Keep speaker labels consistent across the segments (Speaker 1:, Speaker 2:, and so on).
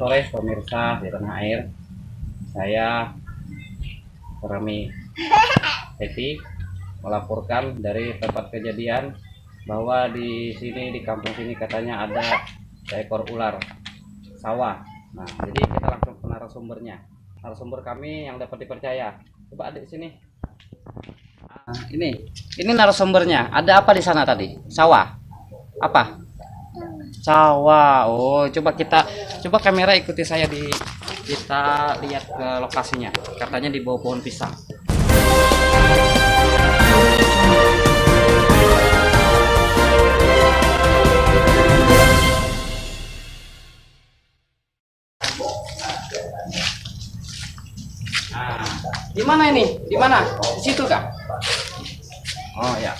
Speaker 1: sore pemirsa di tanah air. Saya Rami Eti melaporkan dari tempat kejadian bahwa di sini di kampung sini katanya ada seekor ular sawah. Nah, jadi kita langsung ke narasumbernya. Narasumber kami yang dapat dipercaya. Coba adik sini. Nah, ini narasumbernya. Ada apa di sana tadi? Sawah. Apa? Sawah. Oh, coba kamera ikuti saya kita lihat ke lokasinya. Katanya di bawah pohon pisang. Nah, di mana ini? Di mana? Di situ kah? Oh ya.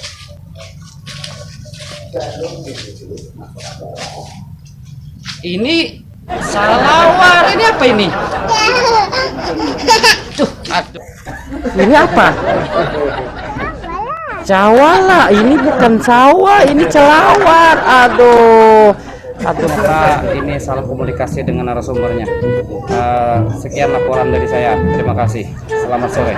Speaker 1: Ini salawar. Ini apa ini? Tuh, aduh. Ini apa? Cawala. Ini bukan sawah, ini celawar. Aduh. Aduh, Kak, ini salah komunikasi dengan narasumbernya. Sekian laporan dari saya. Terima kasih. Selamat sore.